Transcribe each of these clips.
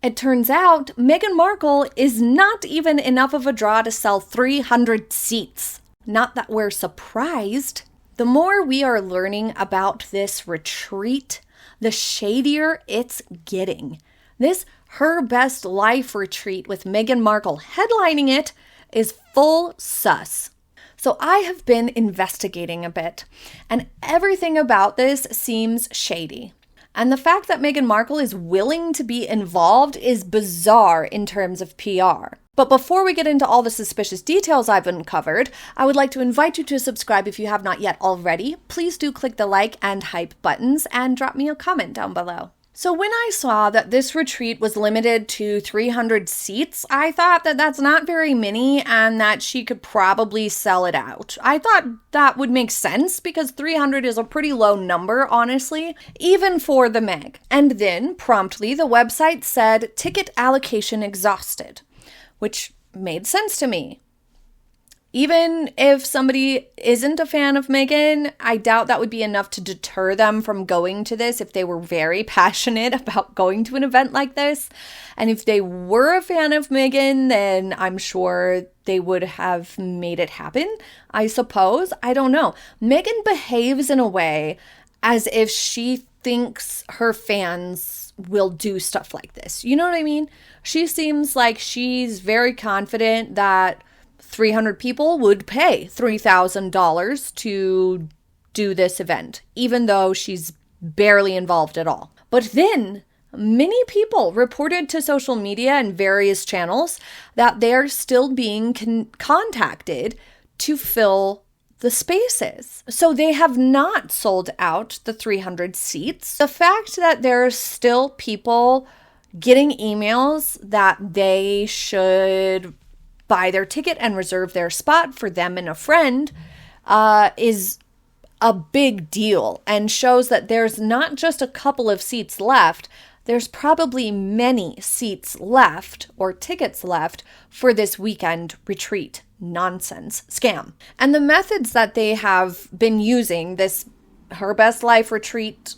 It turns out Meghan Markle is not even enough of a draw to sell 300 seats. Not that we're surprised. The more we are learning about this retreat, the shadier it's getting. This Her Best Life retreat with Meghan Markle headlining it is full sus. So I have been investigating a bit, and everything about this seems shady. And the fact that Meghan Markle is willing to be involved is bizarre in terms of PR. But before we get into all the suspicious details I've uncovered, I would like to invite you to subscribe if you have not yet already. Please do click the like and hype buttons and drop me a comment down below. So when I saw that this retreat was limited to 300 seats, I thought that that's not very many and that she could probably sell it out. I thought that would make sense because 300 is a pretty low number, honestly, even for the Meg. And then, promptly, the website said ticket allocation exhausted, which made sense to me. Even if somebody isn't a fan of Meghan, I doubt that would be enough to deter them from going to this if they were very passionate about going to an event like this. And if they were a fan of Meghan, then I'm sure they would have made it happen, I suppose. I don't know. Meghan behaves in a way as if she thinks her fans will do stuff like this. You know what I mean? She seems like she's very confident that 300 people would pay $3,000 to do this event, even though she's barely involved at all. But then many people reported to social media and various channels that they're still being contacted to fill the spaces. So they have not sold out the 300 seats. The fact that there are still people getting emails that they should buy their ticket and reserve their spot for them and a friend is a big deal and shows that there's not just a couple of seats left. There's probably many seats left or tickets left for this weekend retreat nonsense scam. And the methods that they have been using, this Her Best Life retreat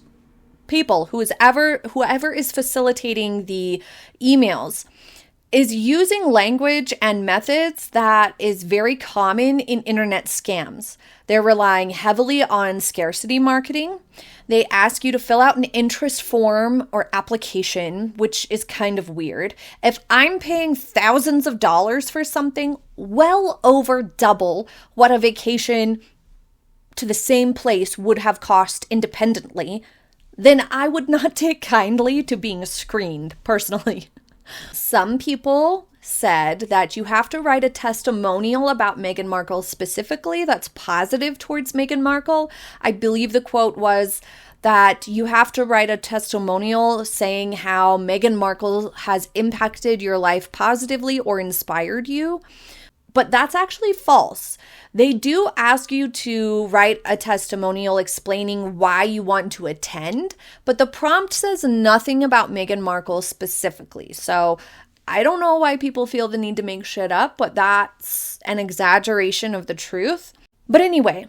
people, whoever is facilitating the emails, is using language and methods that is very common in internet scams. They're relying heavily on scarcity marketing. They ask you to fill out an interest form or application, which is kind of weird. If I'm paying thousands of dollars for something, well over double what a vacation to the same place would have cost independently, then I would not take kindly to being screened, personally. Some people said that you have to write a testimonial about Meghan Markle specifically that's positive towards Meghan Markle. I believe the quote was that you have to write a testimonial saying how Meghan Markle has impacted your life positively or inspired you. But that's actually false. They do ask you to write a testimonial explaining why you want to attend, but the prompt says nothing about Meghan Markle specifically. So I don't know why people feel the need to make shit up, but that's an exaggeration of the truth. But anyway,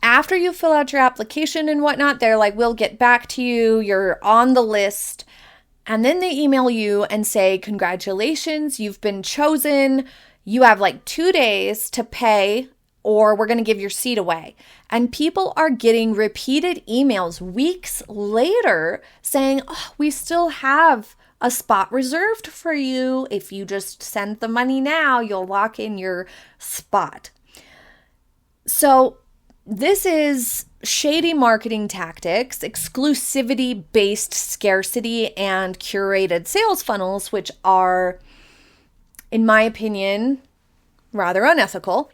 after you fill out your application and whatnot, they're like, we'll get back to you. You're on the list. And then they email you and say, congratulations, you've been chosen. You have like 2 days to pay or we're going to give your seat away. And people are getting repeated emails weeks later saying, oh, we still have a spot reserved for you. If you just send the money now, you'll lock in your spot. So this is shady marketing tactics, exclusivity-based scarcity, and curated sales funnels, which are, in my opinion, rather unethical.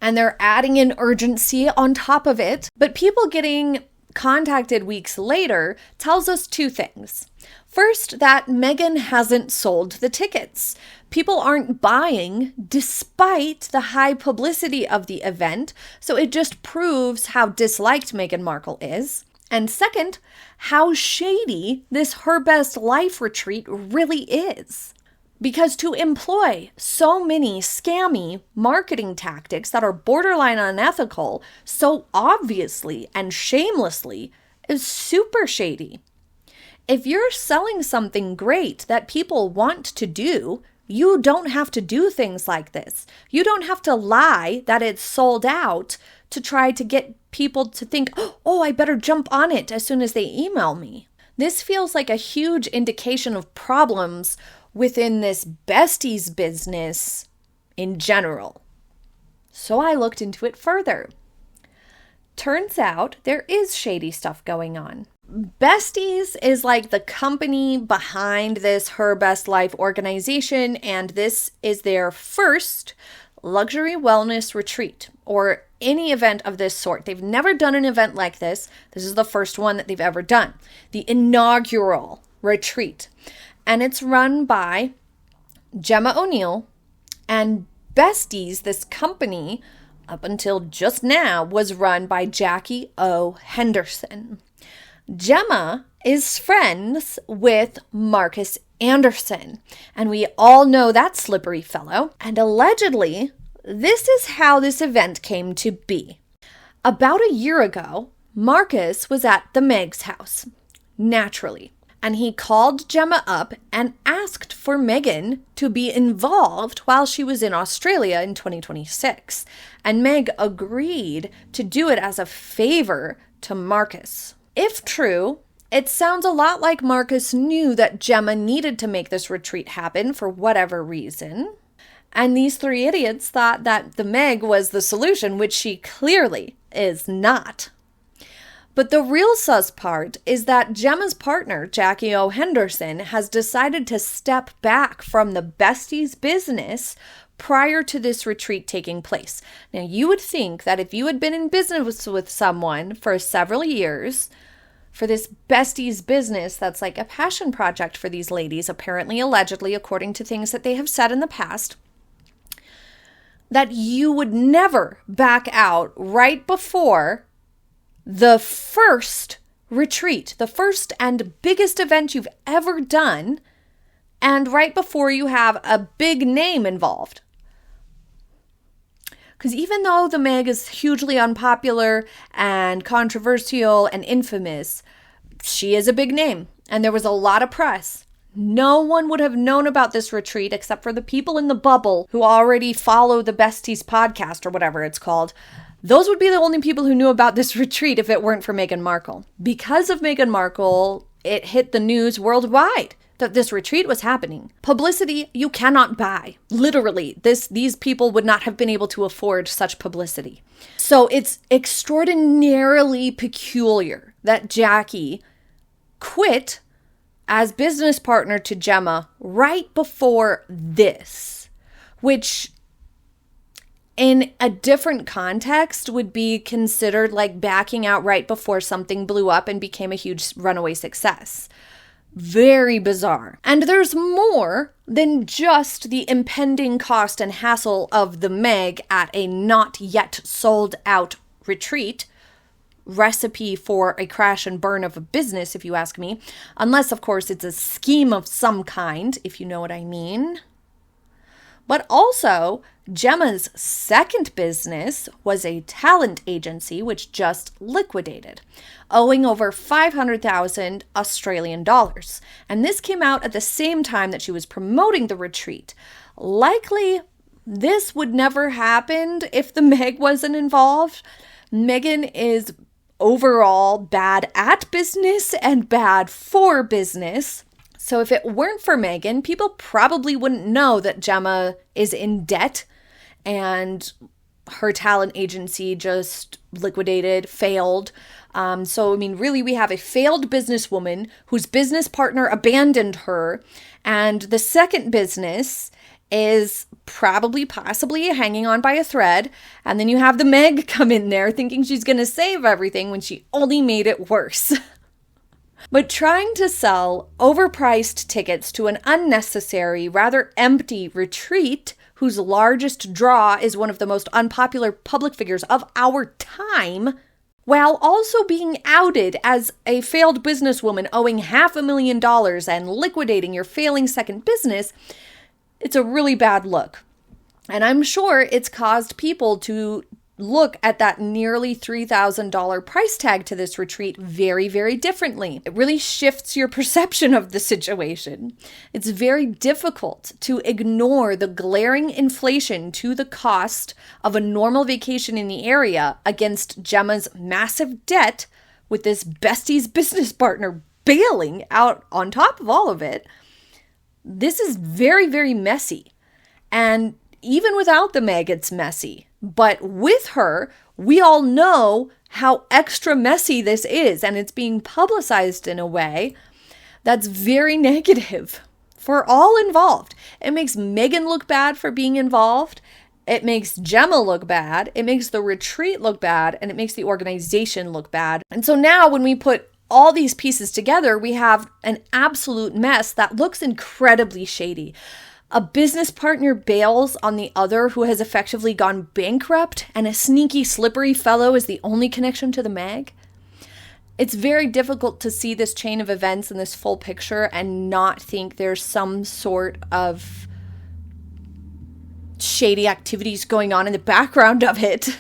And they're adding in urgency on top of it. But people getting contacted weeks later tells us two things. First, that Meghan hasn't sold the tickets. People aren't buying despite the high publicity of the event. So it just proves how disliked Meghan Markle is. And second, how shady this Her Best Life retreat really is. Because to employ so many scammy marketing tactics that are borderline unethical so obviously and shamelessly is super shady. If you're selling something great that people want to do, you don't have to do things like this. You don't have to lie that it's sold out to try to get people to think, oh, I better jump on it as soon as they email me. This feels like a huge indication of problems within this Besties business in general. So I looked into it further. Turns out there is shady stuff going on. Besties is like the company behind this Her Best Life organization, and this is their first luxury wellness retreat or any event of this sort. They've never done an event like this. This is the first one that they've ever done. The inaugural retreat. And it's run by Gemma O'Neill, and Besties, this company, up until just now, was run by Jackie O. Henderson. Gemma is friends with Marcus Anderson, and we all know that slippery fellow. And allegedly, this is how this event came to be. About a year ago, Marcus was at the Meg's house, naturally, and he called Gemma up and asked for Meghan to be involved while she was in Australia in 2026. And Meg agreed to do it as a favor to Marcus. If true, it sounds a lot like Marcus knew that Gemma needed to make this retreat happen for whatever reason. And these three idiots thought that the Meg was the solution, which she clearly is not. But the real sus part is that Gemma's partner, Jackie O. Henderson, has decided to step back from the Besties business prior to this retreat taking place. Now, you would think that if you had been in business with someone for several years, for this Besties business that's like a passion project for these ladies, apparently, allegedly, according to things that they have said in the past, that you would never back out right before the first retreat, the first and biggest event you've ever done, and right before you have a big name involved. Because even though the Meg is hugely unpopular and controversial and infamous, she is a big name, and there was a lot of press. No one would have known about this retreat except for the people in the bubble who already follow the Besties podcast or whatever it's called. Those would be the only people who knew about this retreat if it weren't for Meghan Markle. Because of Meghan Markle, it hit the news worldwide that this retreat was happening. Publicity you cannot buy. Literally, these people would not have been able to afford such publicity. So it's extraordinarily peculiar that Jackie quit as business partner to Gemma right before this, which in a different context would be considered like backing out right before something blew up and became a huge runaway success. Very bizarre. And there's more than just the impending cost and hassle of the Meg at a not yet sold out retreat. Recipe for a crash and burn of a business, if you ask me. Unless, of course, it's a scheme of some kind, if you know what I mean. But also, Gemma's second business was a talent agency which just liquidated, owing over 500,000 Australian dollars. And this came out at the same time that she was promoting the retreat. Likely, this would never happen if the Meg wasn't involved. Meghan is overall bad at business and bad for business. So if it weren't for Meghan, people probably wouldn't know that Gemma is in debt and her talent agency just liquidated, failed. So, I mean, really, we have a failed businesswoman whose business partner abandoned her. And the second business is probably, possibly hanging on by a thread. And then you have the Meg come in there thinking she's going to save everything when she only made it worse. But trying to sell overpriced tickets to an unnecessary, rather empty retreat whose largest draw is one of the most unpopular public figures of our time, while also being outed as a failed businesswoman owing $500,000 and liquidating your failing second business, it's a really bad look. And I'm sure it's caused people to look at that nearly $3,000 price tag to this retreat very, very differently. It really shifts your perception of the situation. It's very difficult to ignore the glaring inflation to the cost of a normal vacation in the area against Gemma's massive debt, with this Besties business partner bailing out on top of all of it. This is very, very messy. And even without the Meg, it's messy. But with her, we all know how extra messy this is, and it's being publicized in a way that's very negative for all involved. It makes Meghan look bad for being involved. It makes Gemma look bad. It makes the retreat look bad, and it makes the organization look bad. And so now when we put all these pieces together, we have an absolute mess that looks incredibly shady. A business partner bails on the other who has effectively gone bankrupt, and a sneaky, slippery fellow is the only connection to the Meg. It's very difficult to see this chain of events and this full picture and not think there's some sort of shady activities going on in the background of it.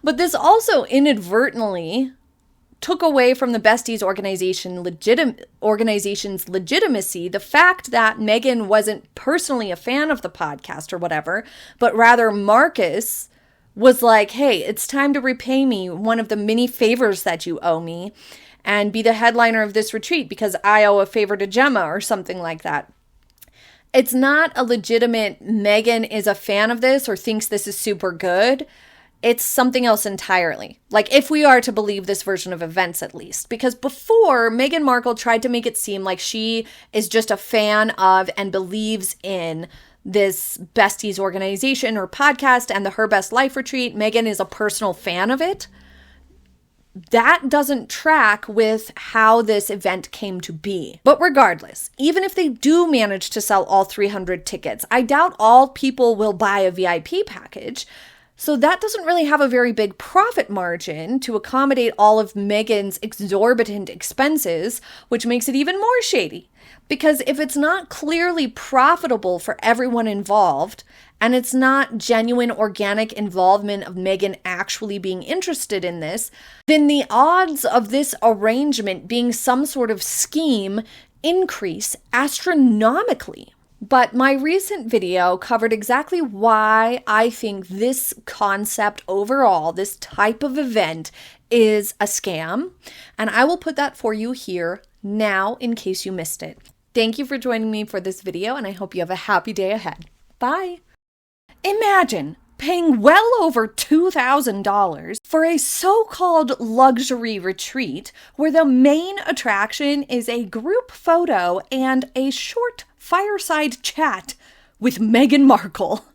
But this also inadvertently took away from the Besties organization's legitimacy the fact that Meghan wasn't personally a fan of the podcast or whatever, but rather Marcus was like, hey, it's time to repay me one of the many favors that you owe me and be the headliner of this retreat because I owe a favor to Gemma or something like that. It's not a legitimate Meghan is a fan of this or thinks this is super good. It's something else entirely. Like, if we are to believe this version of events, at least. Because before, Meghan Markle tried to make it seem like she is just a fan of and believes in this Besties organization or podcast and the Her Best Life retreat. Meghan is a personal fan of it. That doesn't track with how this event came to be. But regardless, even if they do manage to sell all 300 tickets, I doubt all people will buy a VIP package. So that doesn't really have a very big profit margin to accommodate all of Meghan's exorbitant expenses, which makes it even more shady. Because if it's not clearly profitable for everyone involved, and it's not genuine organic involvement of Meghan actually being interested in this, then the odds of this arrangement being some sort of scheme increase astronomically. But my recent video covered exactly why I think this concept overall, this type of event, is a scam. And I will put that for you here now in case you missed it. Thank you for joining me for this video, and I hope you have a happy day ahead. Bye. Imagine paying well over $2,000 for a so-called luxury retreat where the main attraction is a group photo and a short fireside chat with Meghan Markle.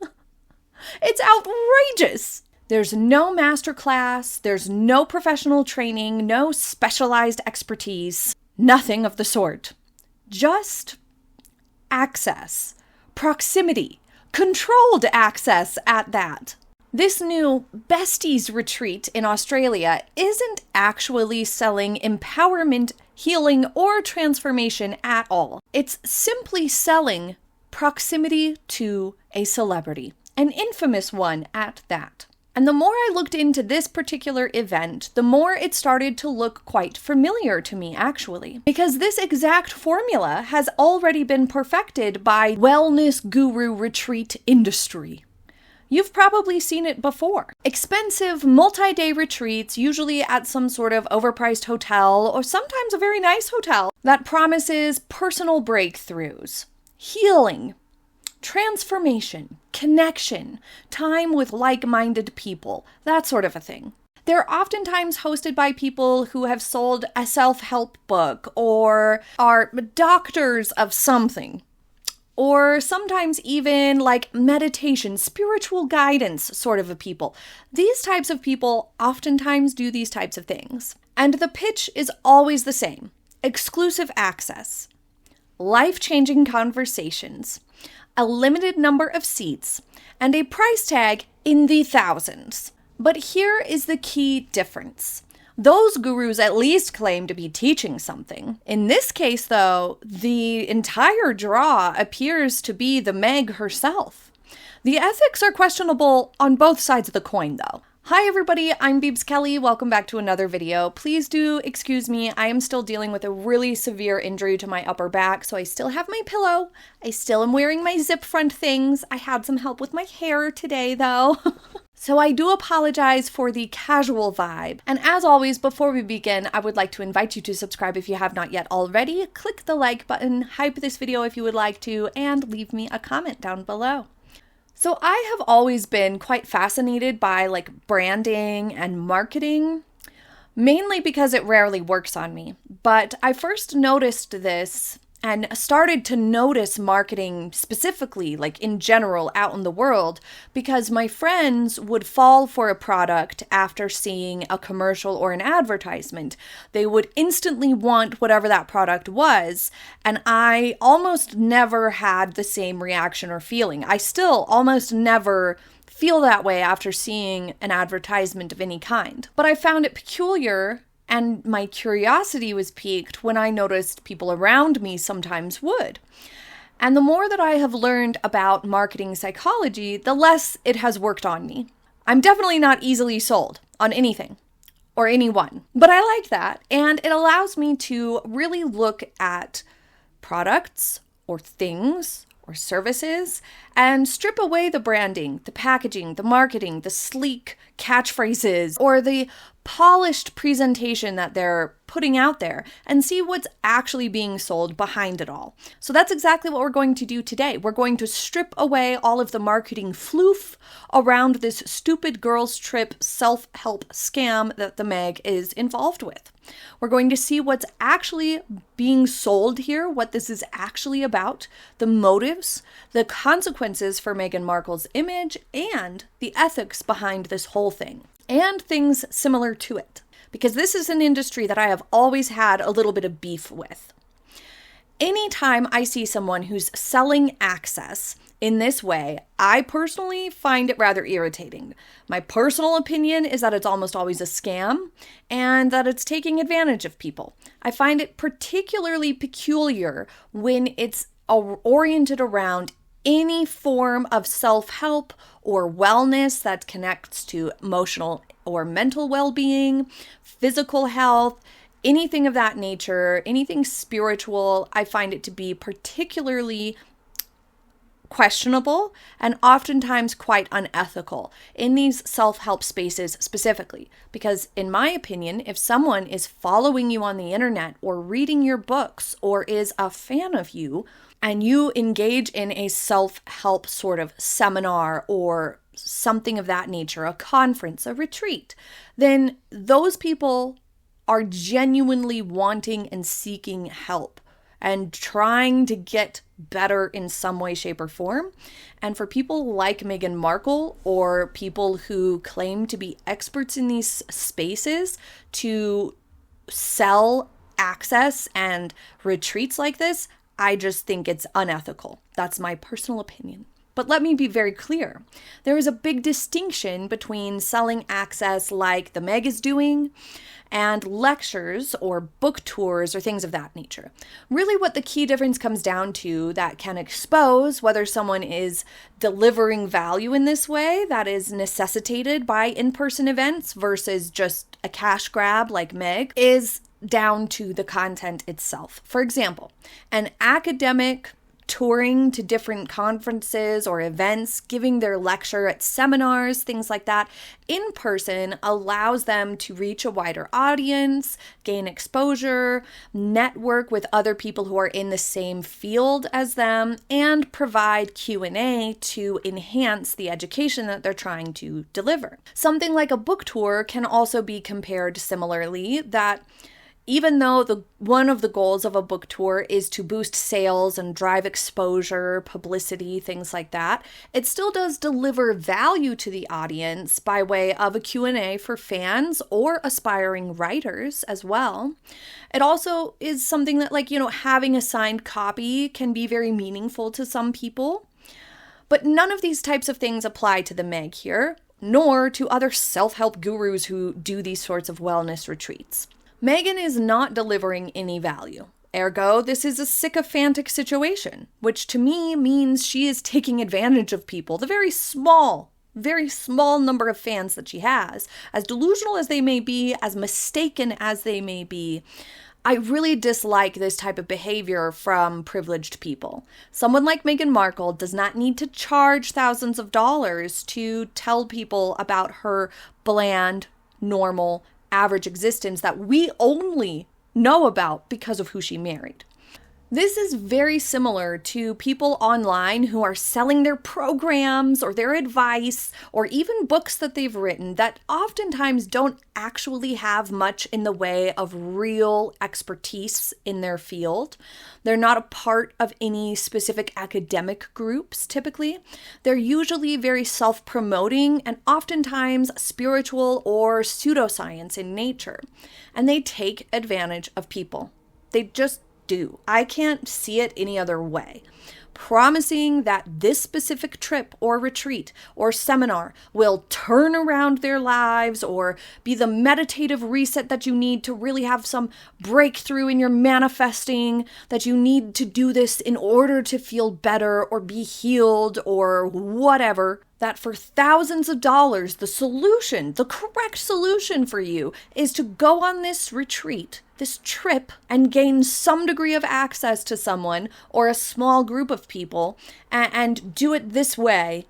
It's outrageous. There's no masterclass, there's no professional training, no specialized expertise, nothing of the sort. Just access, proximity, controlled access at that. This new Besties retreat in Australia isn't actually selling empowerment, healing, or transformation at all. It's simply selling proximity to a celebrity, an infamous one at that. And the more I looked into this particular event, the more it started to look quite familiar to me, actually. Because this exact formula has already been perfected by wellness guru retreat industry. You've probably seen it before. Expensive multi-day retreats, usually at some sort of overpriced hotel or sometimes a very nice hotel, that promises personal breakthroughs, healing, transformation, connection, time with like-minded people, that sort of a thing. They're oftentimes hosted by people who have sold a self-help book or are doctors of something. Or sometimes even like meditation, spiritual guidance sort of a people. These types of people oftentimes do these types of things. And the pitch is always the same. Exclusive access, life-changing conversations, a limited number of seats, and a price tag in the thousands. But here is the key difference. Those gurus at least claim to be teaching something. In this case, though, the entire draw appears to be the Meg herself. The ethics are questionable on both sides of the coin, though. Hi everybody, I'm Beebs Kelly. Welcome back to another video. Please do excuse me. I am still dealing with a really severe injury to my upper back, so I still have my pillow. I still am wearing my zip front things. I had some help with my hair today, though. So I do apologize for the casual vibe. And as always, before we begin, I would like to invite you to subscribe if you have not yet already. Click the like button, hype this video if you would like to, and leave me a comment down below. So I have always been quite fascinated by branding and marketing, mainly because it rarely works on me. But I first noticed this and started to notice marketing specifically, in general, out in the world, because my friends would fall for a product after seeing a commercial or an advertisement. They would instantly want whatever that product was, and I almost never had the same reaction or feeling. I still almost never feel that way after seeing an advertisement of any kind. But I found it peculiar, and my curiosity was piqued when I noticed people around me sometimes would. And the more that I have learned about marketing psychology, the less it has worked on me. I'm definitely not easily sold on anything or anyone, but I like that. And it allows me to really look at products or things or services and strip away the branding, the packaging, the marketing, the sleek catchphrases, or the polished presentation that they're putting out there, and see what's actually being sold behind it all. So that's exactly what we're going to do today. We're going to strip away all of the marketing floof around this stupid girls trip self-help scam that the Meg is involved with. We're going to see what's actually being sold here, what this is actually about, the motives, the consequences for Meghan Markle's image, and the ethics behind this whole thing, and things similar to it. Because this is an industry that I have always had a little bit of beef with. Anytime I see someone who's selling access in this way, I personally find it rather irritating. My personal opinion is that it's almost always a scam and that it's taking advantage of people. I find it particularly peculiar when it's oriented around any form of self-help or wellness that connects to emotional or mental well-being, physical health, anything of that nature, anything spiritual. I find it to be particularly questionable and oftentimes quite unethical in these self-help spaces specifically. Because in my opinion, if someone is following you on the internet or reading your books or is a fan of you, and you engage in a self-help sort of seminar or something of that nature, a conference, a retreat, then those people are genuinely wanting and seeking help and trying to get better in some way, shape, or form. And for people like Meghan Markle or people who claim to be experts in these spaces to sell access and retreats like this, I just think it's unethical. That's my personal opinion. But let me be very clear. There is a big distinction between selling access like the Meg is doing and lectures or book tours or things of that nature. Really what the key difference comes down to that can expose whether someone is delivering value in this way that is necessitated by in-person events versus just a cash grab like Meg is down to the content itself. For example, an academic touring to different conferences or events, giving their lecture at seminars, things like that, in person allows them to reach a wider audience, gain exposure, network with other people who are in the same field as them, and provide Q&A to enhance the education that they're trying to deliver. Something like a book tour can also be compared similarly, that even though one of the goals of a book tour is to boost sales and drive exposure, publicity, things like that, it still does deliver value to the audience by way of a Q&A for fans or aspiring writers as well. It also is something that, having a signed copy can be very meaningful to some people. But none of these types of things apply to the Meg here, nor to other self-help gurus who do these sorts of wellness retreats. Meghan is not delivering any value. Ergo, this is a sycophantic situation, which to me means she is taking advantage of people, the very small number of fans that she has, as delusional as they may be, as mistaken as they may be. I really dislike this type of behavior from privileged people. Someone like Meghan Markle does not need to charge thousands of dollars to tell people about her bland, normal, average existence that we only know about because of who she married. This is very similar to people online who are selling their programs or their advice or even books that they've written that oftentimes don't actually have much in the way of real expertise in their field. They're not a part of any specific academic groups, typically. They're usually very self-promoting and oftentimes spiritual or pseudoscience in nature. And they take advantage of people. They just do. I can't see it any other way. Promising that this specific trip or retreat or seminar will turn around their lives or be the meditative reset that you need to really have some breakthrough in your manifesting, that you need to do this in order to feel better or be healed or whatever. That for thousands of dollars, the solution, the correct solution for you is to go on this retreat, this trip, and gain some degree of access to someone or a small group of people and do it this way,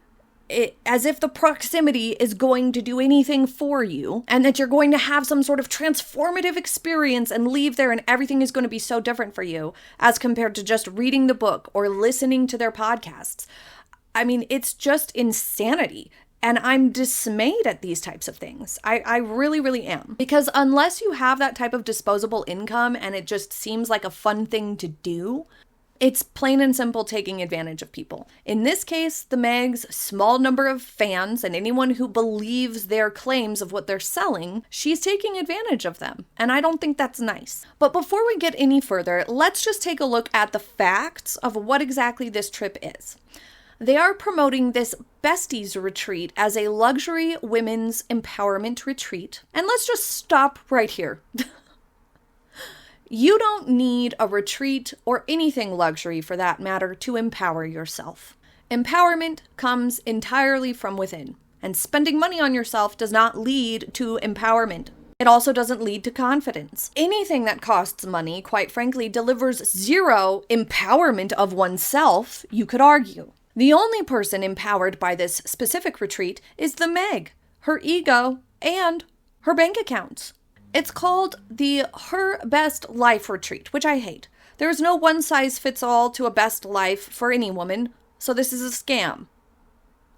as if the proximity is going to do anything for you and that you're going to have some sort of transformative experience and leave there and everything is going to be so different for you as compared to just reading the book or listening to their podcasts. I mean, it's just insanity. And I'm dismayed at these types of things. I really, really am. Because unless you have that type of disposable income and it just seems like a fun thing to do, it's plain and simple taking advantage of people. In this case, the Meg's small number of fans and anyone who believes their claims of what they're selling, she's taking advantage of them. And I don't think that's nice. But before we get any further, let's just take a look at the facts of what exactly this trip is. They are promoting this Besties retreat as a luxury women's empowerment retreat. And let's just stop right here. You don't need a retreat or anything luxury for that matter to empower yourself. Empowerment comes entirely from within, and spending money on yourself does not lead to empowerment. It also doesn't lead to confidence. Anything that costs money, quite frankly, delivers zero empowerment of oneself, you could argue. The only person empowered by this specific retreat is the Meg, her ego, and her bank accounts. It's called the Her Best Life Retreat, which I hate. There is no one-size-fits-all to a best life for any woman, so this is a scam.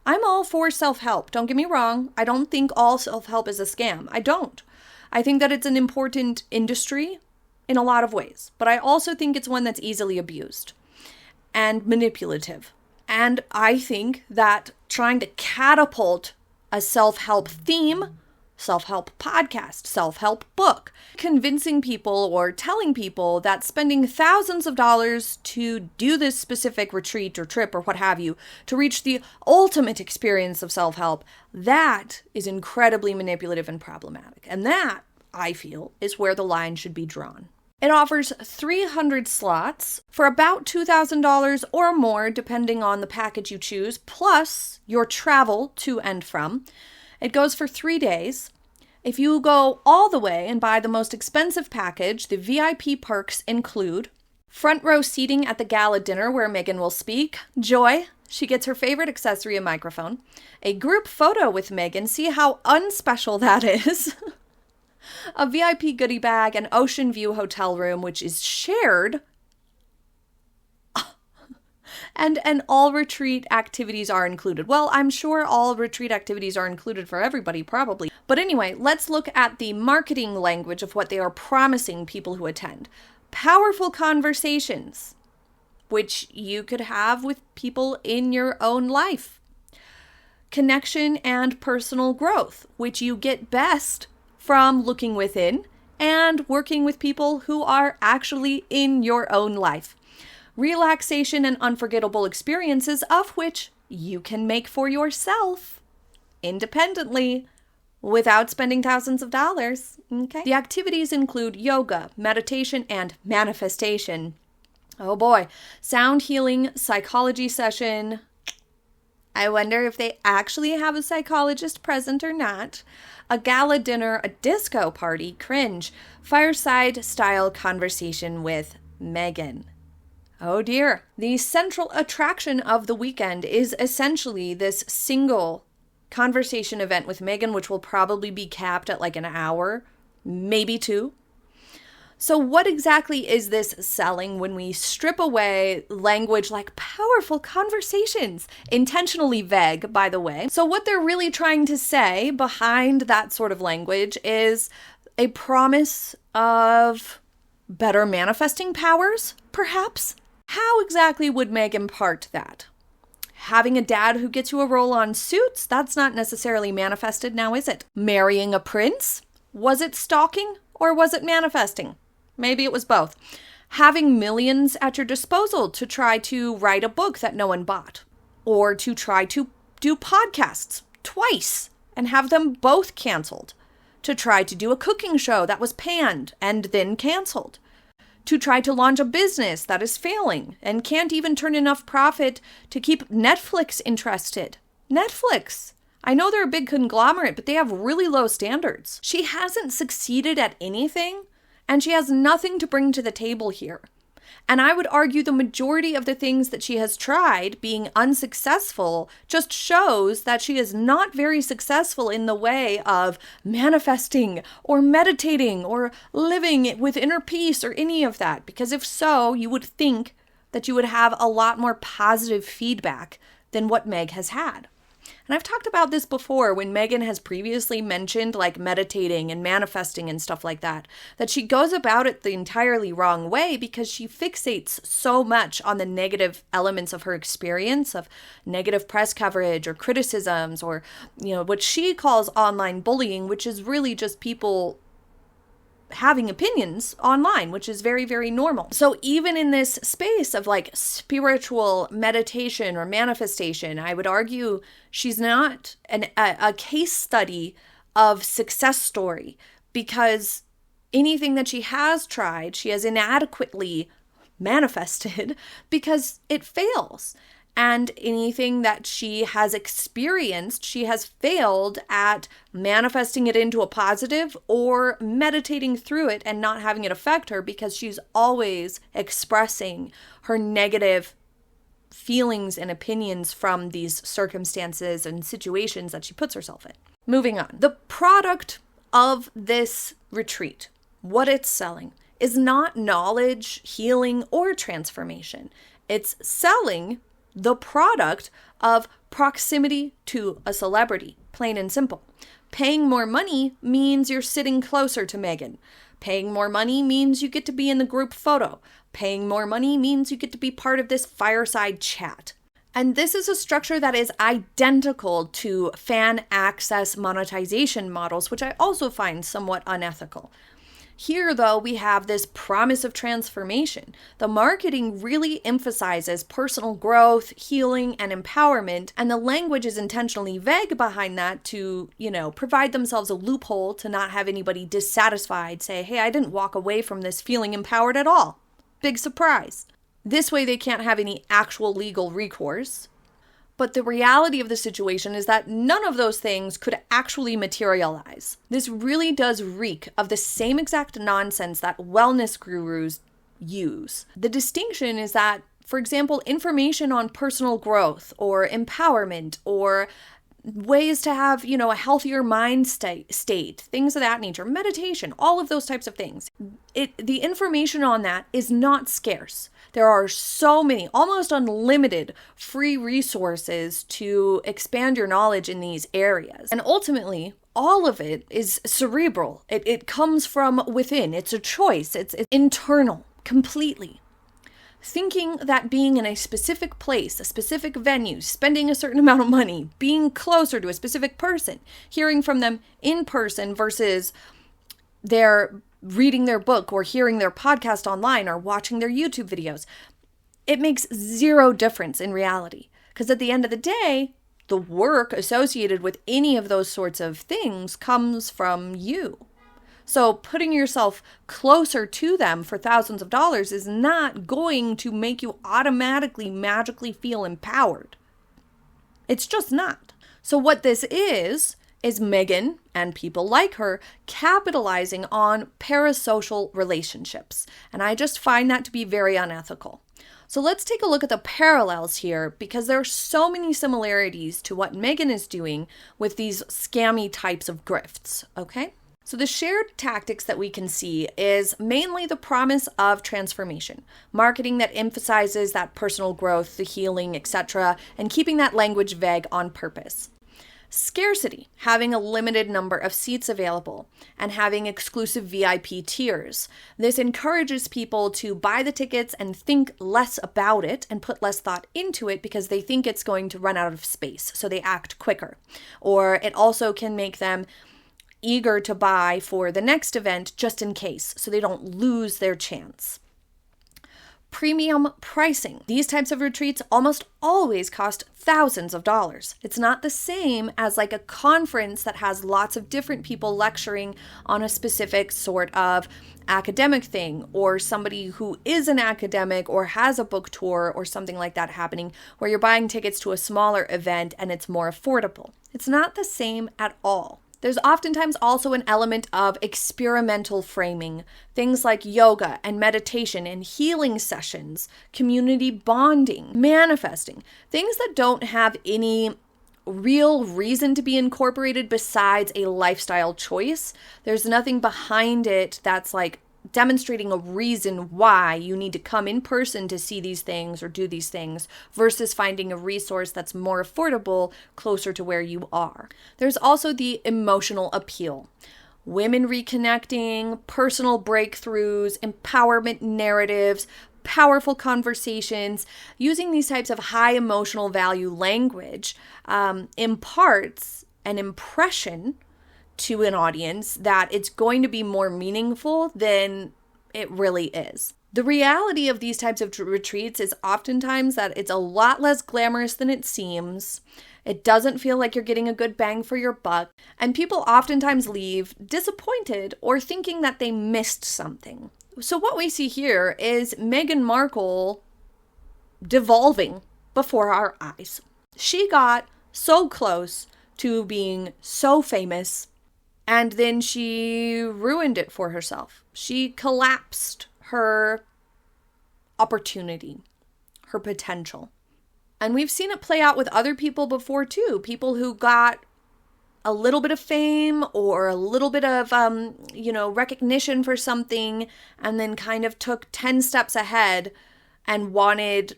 I'm all for self-help, don't get me wrong. I don't think all self-help is a scam. I don't. I think that it's an important industry in a lot of ways, but I also think it's one that's easily abused and manipulative. And I think that trying to catapult a self-help theme, self-help podcast, self-help book, convincing people or telling people that spending thousands of dollars to do this specific retreat or trip or what have you, to reach the ultimate experience of self-help, that is incredibly manipulative and problematic. And that, I feel, is where the line should be drawn. It offers 300 slots for about $2,000 or more, depending on the package you choose, plus your travel to and from. It goes for 3 days. If you go all the way and buy the most expensive package, the VIP perks include front row seating at the gala dinner where Meghan will speak, joy, she gets her favorite accessory, a microphone, a group photo with Meghan, see how unspecial that is, a VIP goodie bag, an ocean view hotel room, which is shared, and all retreat activities are included. Well, I'm sure all retreat activities are included for everybody, probably. But anyway, let's look at the marketing language of what they are promising people who attend. Powerful conversations, which you could have with people in your own life. Connection and personal growth, which you get best from looking within and working with people who are actually in your own life. Relaxation and unforgettable experiences of which you can make for yourself independently without spending thousands of dollars. Okay. The activities include yoga, meditation, and manifestation. Oh boy. Sound healing, psychology session. I wonder if they actually have a psychologist present or not. A gala dinner, a disco party, cringe, fireside style conversation with Meghan. Oh dear. The central attraction of the weekend is essentially this single conversation event with Meghan, which will probably be capped at like an hour, maybe 2. So what exactly is this selling when we strip away language like powerful conversations? Intentionally vague, by the way. So what they're really trying to say behind that sort of language is a promise of better manifesting powers, perhaps? How exactly would Meg impart that? Having a dad who gets you a roll-on Suits, that's not necessarily manifested now, is it? Marrying a prince? Was it stalking or was it manifesting? Maybe it was both. Having millions at your disposal to try to write a book that no one bought. Or to try to do podcasts twice and have them both canceled. To try to do a cooking show that was panned and then canceled. To try to launch a business that is failing and can't even turn enough profit to keep Netflix interested. Netflix! I know they're a big conglomerate, but they have really low standards. She hasn't succeeded at anything, and she has nothing to bring to the table here. And I would argue the majority of the things that she has tried being unsuccessful just shows that she is not very successful in the way of manifesting or meditating or living with inner peace or any of that. Because if so, you would think that you would have a lot more positive feedback than what Meg has had. And I've talked about this before when Meghan has previously mentioned like meditating and manifesting and stuff like that she goes about it the entirely wrong way because she fixates so much on the negative elements of her experience of negative press coverage or criticisms or, what she calls online bullying, which is really just people having opinions online, which is very, very normal. So even in this space of like spiritual meditation or manifestation, I would argue she's not a case study of success story because anything that she has tried, she has inadequately manifested because it fails. And anything that she has experienced, she has failed at manifesting it into a positive or meditating through it and not having it affect her because she's always expressing her negative feelings and opinions from these circumstances and situations that she puts herself in. Moving on. The product of this retreat, what it's selling, is not knowledge, healing, or transformation. It's selling the product of proximity to a celebrity, plain and simple. Paying more money means you're sitting closer to Meghan. Paying more money means you get to be in the group photo. Paying more money means you get to be part of this fireside chat. And this is a structure that is identical to fan access monetization models, which I also find somewhat unethical. Here, though, we have this promise of transformation. The marketing really emphasizes personal growth, healing, and empowerment, and the language is intentionally vague behind that to, provide themselves a loophole to not have anybody dissatisfied say, hey, I didn't walk away from this feeling empowered at all. Big surprise. This way they can't have any actual legal recourse. But the reality of the situation is that none of those things could actually materialize. This really does reek of the same exact nonsense that wellness gurus use. The distinction is that, for example, information on personal growth or empowerment or ways to have, a healthier mind state, things of that nature, meditation, all of those types of things. The information on that is not scarce. There are so many, almost unlimited free resources to expand your knowledge in these areas. And ultimately, all of it is cerebral. It comes from within. It's a choice. It's internal, completely. Thinking that being in a specific place, a specific venue, spending a certain amount of money, being closer to a specific person, hearing from them in person versus their reading their book or hearing their podcast online or watching their YouTube videos, it makes zero difference in reality. Because at the end of the day, the work associated with any of those sorts of things comes from you. So putting yourself closer to them for thousands of dollars is not going to make you automatically, magically feel empowered. It's just not. So what this is Meghan and people like her capitalizing on parasocial relationships. And I just find that to be very unethical. So let's take a look at the parallels here, because there are so many similarities to what Meghan is doing with these scammy types of grifts, okay? So the shared tactics that we can see is mainly the promise of transformation, marketing that emphasizes that personal growth, the healing, etc., and keeping that language vague on purpose. Scarcity, having a limited number of seats available and having exclusive VIP tiers. This encourages people to buy the tickets and think less about it and put less thought into it because they think it's going to run out of space, so they act quicker. Or it also can make them eager to buy for the next event just in case, so they don't lose their chance. Premium pricing. These types of retreats almost always cost thousands of dollars. It's not the same as like a conference that has lots of different people lecturing on a specific sort of academic thing, or somebody who is an academic or has a book tour or something like that happening, where you're buying tickets to a smaller event and it's more affordable. It's not the same at all. There's oftentimes also an element of experimental framing, things like yoga and meditation and healing sessions, community bonding, manifesting, things that don't have any real reason to be incorporated besides a lifestyle choice. There's nothing behind it that's like demonstrating a reason why you need to come in person to see these things or do these things versus finding a resource that's more affordable closer to where you are. There's also the emotional appeal. Women reconnecting, personal breakthroughs, empowerment narratives, powerful conversations. Using these types of high emotional value language imparts an impression to an audience that it's going to be more meaningful than it really is. The reality of these types of retreats is oftentimes that it's a lot less glamorous than it seems. It doesn't feel like you're getting a good bang for your buck, and people oftentimes leave disappointed or thinking that they missed something. So what we see here is Meghan Markle devolving before our eyes. She got so close to being so famous, and then she ruined it for herself. She collapsed her opportunity, her potential. And we've seen it play out with other people before too. People who got a little bit of fame or a little bit of, recognition for something, and then kind of took 10 steps ahead and wanted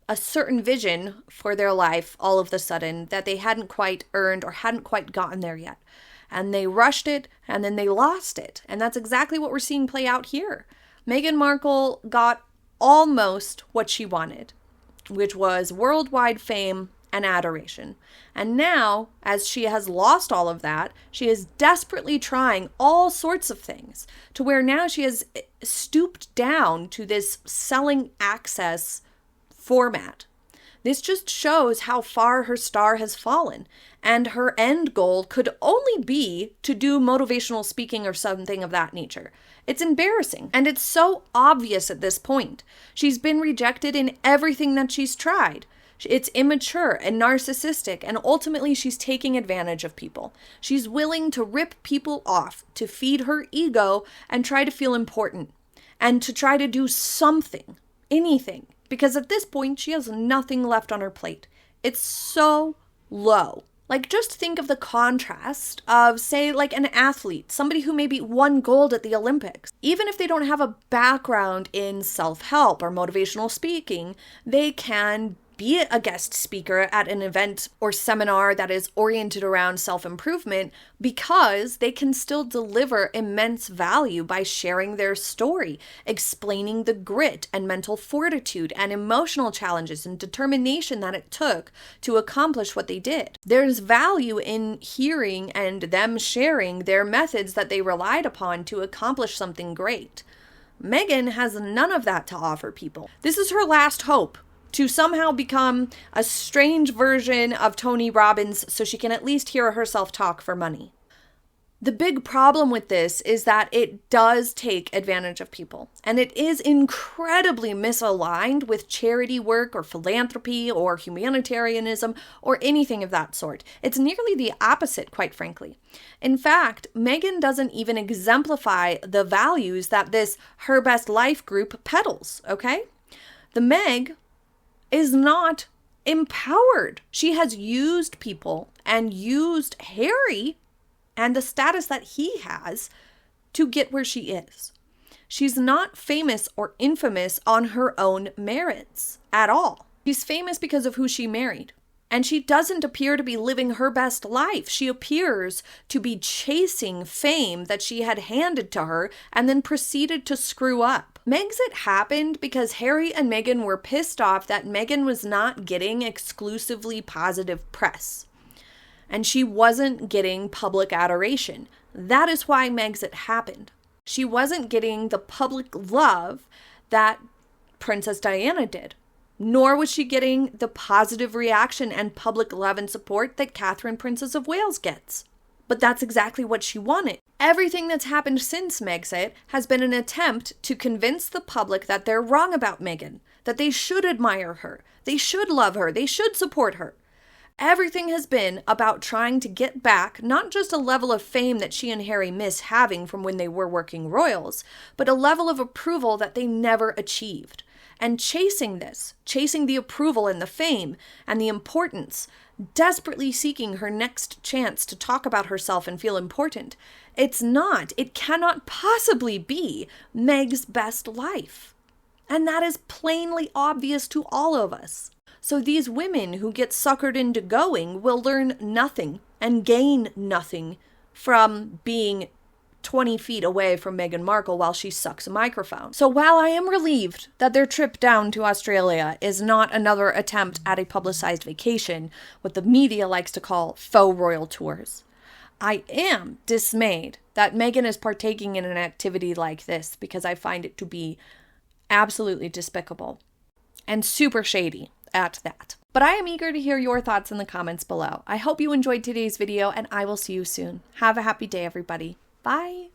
a certain vision for their life all of a sudden that they hadn't quite earned or hadn't quite gotten there yet. And they rushed it, and then they lost it. And that's exactly what we're seeing play out here. Meghan Markle got almost what she wanted, which was worldwide fame and adoration. And now, as she has lost all of that, she is desperately trying all sorts of things to where now she has stooped down to this selling access format. This just shows how far her star has fallen, and her end goal could only be to do motivational speaking or something of that nature. It's embarrassing, and it's so obvious at this point. She's been rejected in everything that she's tried. It's immature and narcissistic, and ultimately she's taking advantage of people. She's willing to rip people off to feed her ego and try to feel important, and to try to do something, anything. Because at this point, she has nothing left on her plate. It's so low. Like, just think of the contrast of, say, like an athlete, somebody who maybe won gold at the Olympics. Even if they don't have a background in self-help or motivational speaking, they can be a guest speaker at an event or seminar that is oriented around self-improvement because they can still deliver immense value by sharing their story, explaining the grit and mental fortitude and emotional challenges and determination that it took to accomplish what they did. There's value in hearing and them sharing their methods that they relied upon to accomplish something great. Meghan has none of that to offer people. This is her last hope to somehow become a strange version of Tony Robbins so she can at least hear herself talk for money. The big problem with this is that it does take advantage of people, and it is incredibly misaligned with charity work or philanthropy or humanitarianism or anything of that sort. It's nearly the opposite, quite frankly. In fact, Meghan doesn't even exemplify the values that this Her Best Life group peddles, okay? The Meg is not empowered. She has used people and used Harry and the status that he has to get where she is. She's not famous or infamous on her own merits at all. She's famous because of who she married. And she doesn't appear to be living her best life. She appears to be chasing fame that she had handed to her and then proceeded to screw up. Megxit happened because Harry and Meghan were pissed off that Meghan was not getting exclusively positive press. And she wasn't getting public adoration. That is why Megxit happened. She wasn't getting the public love that Princess Diana did. Nor was she getting the positive reaction and public love and support that Catherine, Princess of Wales, gets. But that's exactly what she wanted. Everything that's happened since Megxit has been an attempt to convince the public that they're wrong about Meghan, that they should admire her, they should love her, they should support her. Everything has been about trying to get back not just a level of fame that she and Harry miss having from when they were working royals, but a level of approval that they never achieved. And chasing this, chasing the approval and the fame and the importance, desperately seeking her next chance to talk about herself and feel important, it cannot possibly be Meg's best life. And that is plainly obvious to all of us. So these women who get suckered into going will learn nothing and gain nothing from being 20 feet away from Meghan Markle while she sucks a microphone. So while I am relieved that their trip down to Australia is not another attempt at a publicized vacation, what the media likes to call faux royal tours, I am dismayed that Meghan is partaking in an activity like this because I find it to be absolutely despicable and super shady at that. But I am eager to hear your thoughts in the comments below. I hope you enjoyed today's video, and I will see you soon. Have a happy day, everybody. Bye.